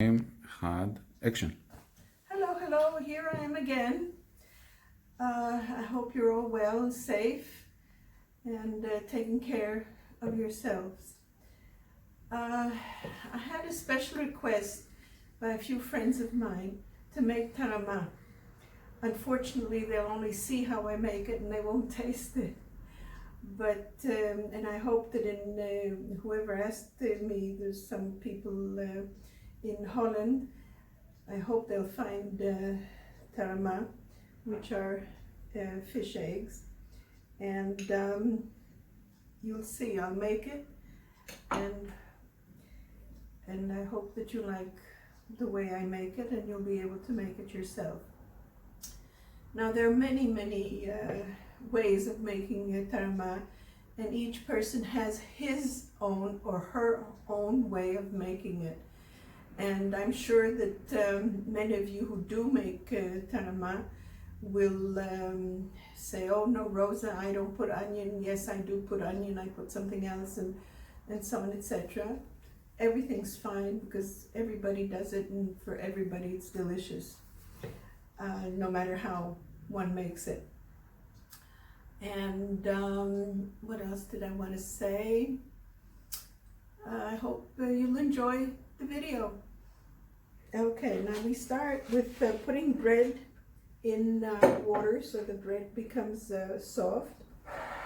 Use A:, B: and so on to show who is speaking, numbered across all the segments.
A: Had action.
B: Hello, here I am again. I hope you're all well and safe and taking care of yourselves. I had a special request by a few friends of mine to make tarama. Unfortunately, they'll only see how I make it and they won't taste it. But, and I hope that in whoever asked me, there's some people in Holland. I hope they'll find tarama, which are fish eggs, and you'll see. I'll make it, and I hope that you like the way I make it, and you'll be able to make it yourself. Now there are many ways of making tarama, and each person has his own or her own way of making it. And I'm sure that many of you who do make tarama will say, oh no, Rosa, I don't put onion. Yes, I do put onion. I put something else, and so on, etc. Everything's fine because everybody does it, and for everybody it's delicious, no matter how one makes it. And what else did I want to say? I hope you'll enjoy the video. Okay, now we start with putting bread in water so the bread becomes soft.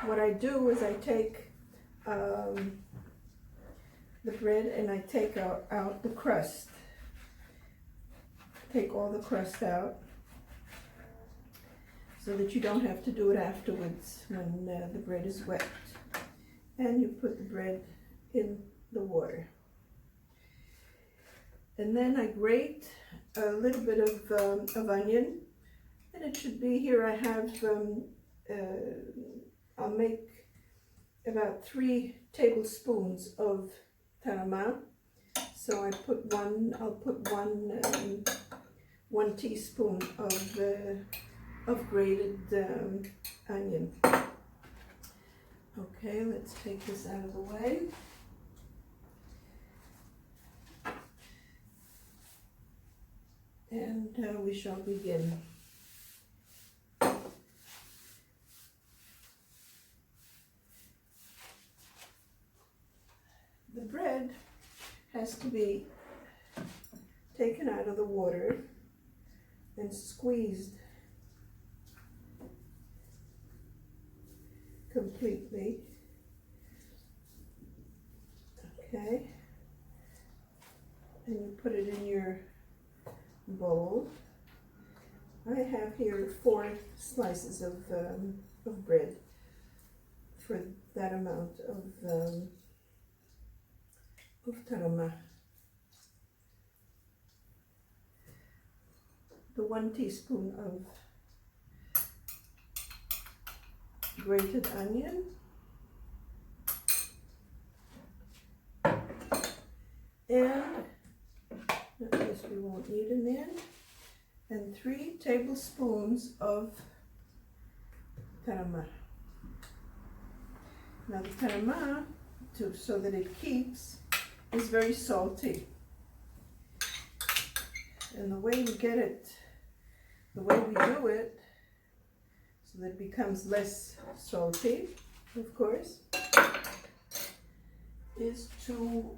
B: What I do is I take the bread and I take out the crust. Take all the crust out so that you don't have to do it afterwards when the bread is wet. And you put the bread in the water. And then I grate a little bit of onion, and it should be here. I have, I'll make about 3 tablespoons of tarama. So I'll put one teaspoon of grated onion. Okay, let's take this out of the way. And we shall begin. The bread has to be taken out of the water and squeezed completely. Okay. And you put it in your bowl. I have here 4 slices of bread for that amount of tarama. The 1 teaspoon of grated onion, and this we won't need in there, and 3 tablespoons of tarama. Now the tarama, so that it keeps, is very salty. And the way we get it, the way we do it, so that it becomes less salty, of course, is to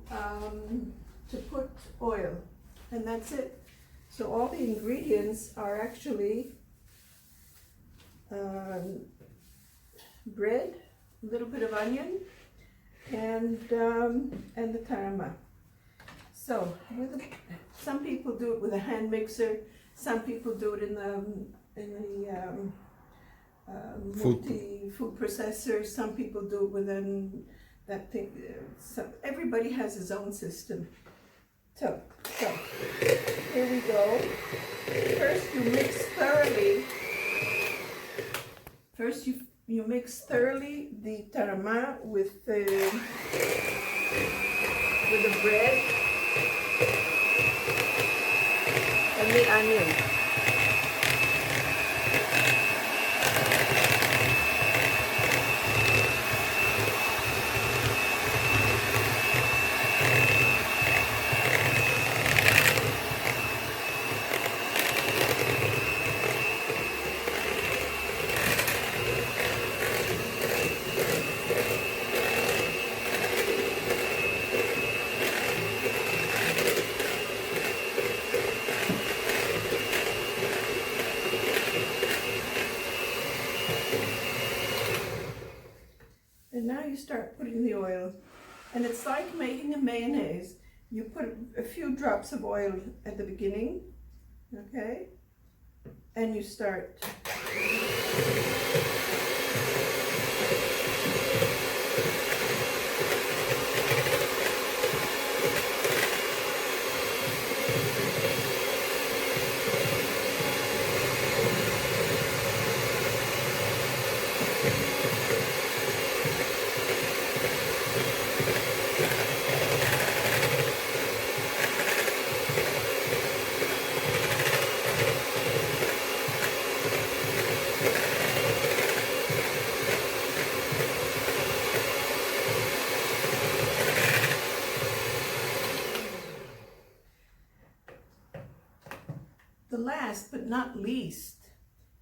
B: put oil. And that's it. So all the ingredients are actually bread, a little bit of onion, and the tarama. So some people do it with a hand mixer. Some people do it in the food processor. Some people do it with that thing. So everybody has his own system. So here we go. First you mix thoroughly. First you mix thoroughly the tarama with the bread and the onion. you start putting the oil. And it's like making a mayonnaise. You put a few drops of oil at the beginning, okay? And you start. The last but not least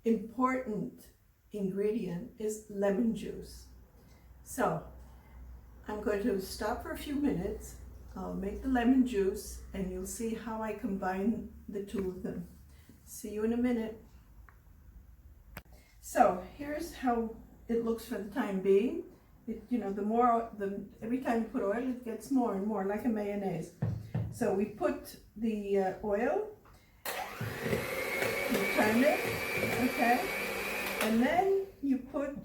B: important ingredient is lemon juice. So I'm going to stop for a few minutes. I'll make the lemon juice and you'll see how I combine the two of them. See you in a minute. So here's how it looks for the time being. Every time you put oil, it gets more and more like a mayonnaise. So we put the oil, you turn it, okay, and then you put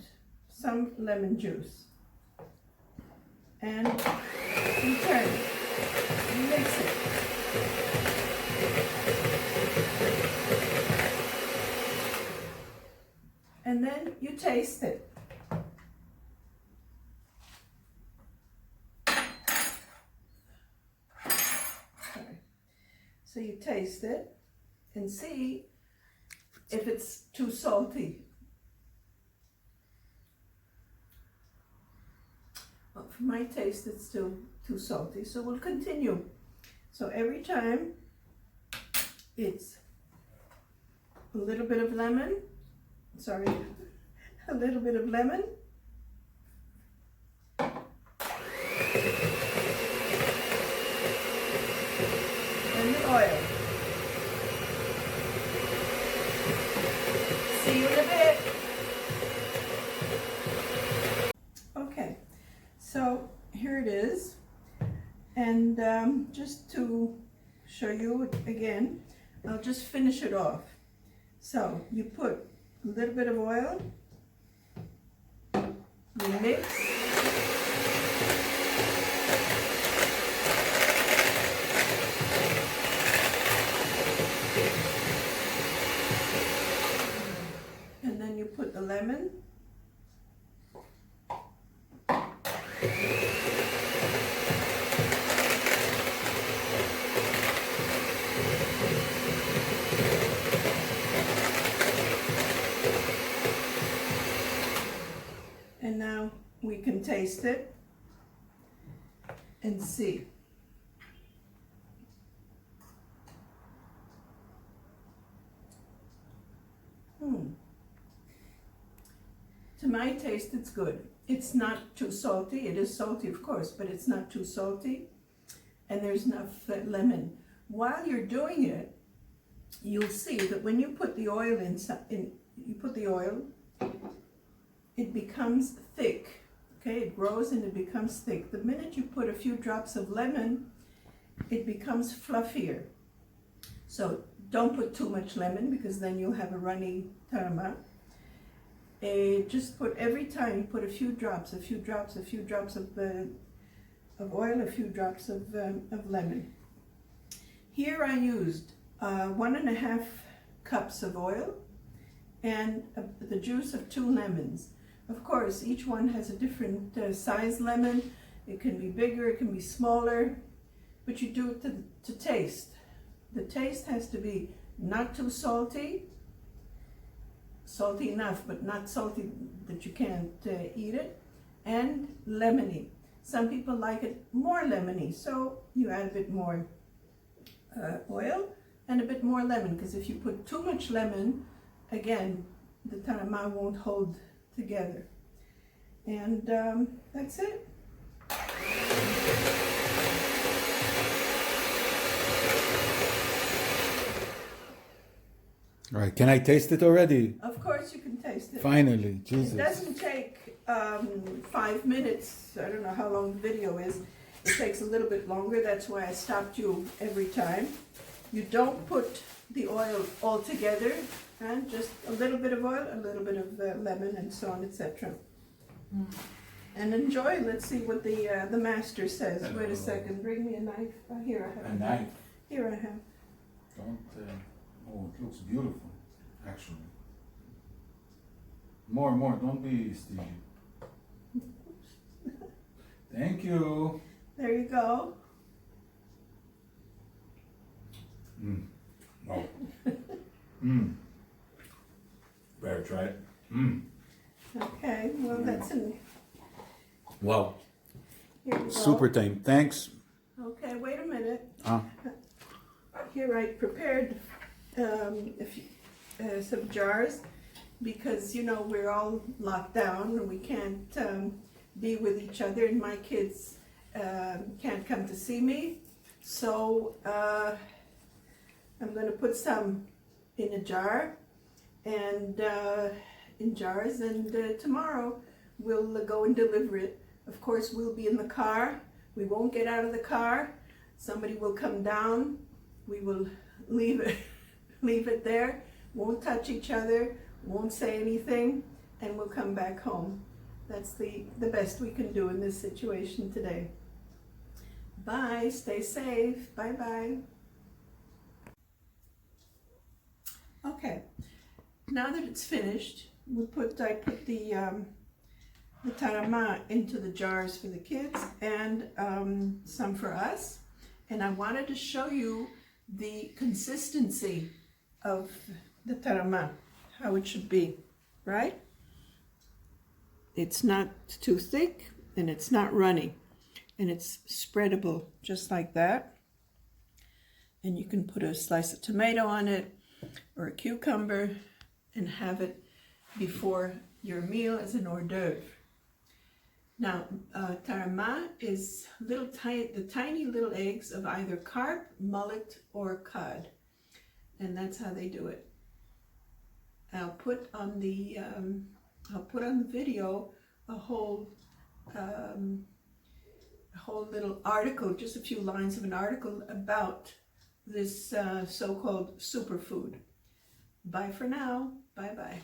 B: some lemon juice, and you turn it, you mix it. And then you taste it. So you taste it and see if it's too salty. Well, for my taste, it's still too salty, so we'll continue. So every time it's a little bit of lemon, a little bit of lemon, and the oil. See you in a bit. Okay, so here it is, and just to show you again, I'll just finish it off. So you put a little bit of oil, you mix, and then you put the lemon, and now we can taste it and see. To my taste, it's good. It's not too salty. It is salty, of course, but it's not too salty. And there's enough lemon. While you're doing it, you'll see that when you put the oil it becomes thick. Okay, it grows and it becomes thick. The minute you put a few drops of lemon, it becomes fluffier. So don't put too much lemon because then you'll have a runny tarama. Just put, every time you put a few drops of oil, a few drops of lemon. Here I used 1.5 cups of oil and the juice of 2 lemons. Of course, each one has a different size lemon. It can be bigger, it can be smaller, but you do it to taste. The taste has to be not too salty, salty enough, but not salty that you can't eat it, and lemony. Some people like it more lemony, so you add a bit more oil and a bit more lemon, because if you put too much lemon, again, the tarama won't hold together. And that's it.
A: All right, can I taste it already?
B: Of course you can taste it.
A: Finally, Jesus.
B: It doesn't take 5 minutes. I don't know how long the video is. It takes a little bit longer. That's why I stopped you every time. You don't put the oil all together, and just a little bit of oil, a little bit of lemon, and so on, etc. And enjoy. Let's see what the master says.
A: Hello.
B: Wait a second. Bring me a knife. Here I have
A: A knife?
B: Here I have.
A: Don't, oh, it looks beautiful, actually. More, don't be stingy. Thank you.
B: There you go.
A: Oh. Better try it.
B: Okay. Well, that's in.
A: Wow.
B: Here we go.
A: Super tame. Thanks.
B: Okay. Wait a minute.
A: Ah.
B: Here I prepared some jars because, you know, we're all locked down and we can't be with each other, and my kids can't come to see me. So I'm going to put some in a jar and in jars, and tomorrow we'll go and deliver it. Of course, we'll be in the car. We won't get out of the car. Somebody will come down. We will leave it there, won't touch each other, won't say anything, and we'll come back home. That's the best we can do in this situation today. Bye, stay safe, bye-bye. Okay, now that it's finished, I put the tarama into the jars for the kids and some for us. And I wanted to show you the consistency of the tarama, how it should be, right? It's not too thick and it's not runny, and it's spreadable just like that. And you can put a slice of tomato on it or a cucumber and have it before your meal as an hors d'oeuvre. Now, tarama is the tiny little eggs of either carp, mullet, or cod, and that's how they do it. I'll put on the video a whole little article, just a few lines of an article about this so-called superfood. Bye for now. Bye bye.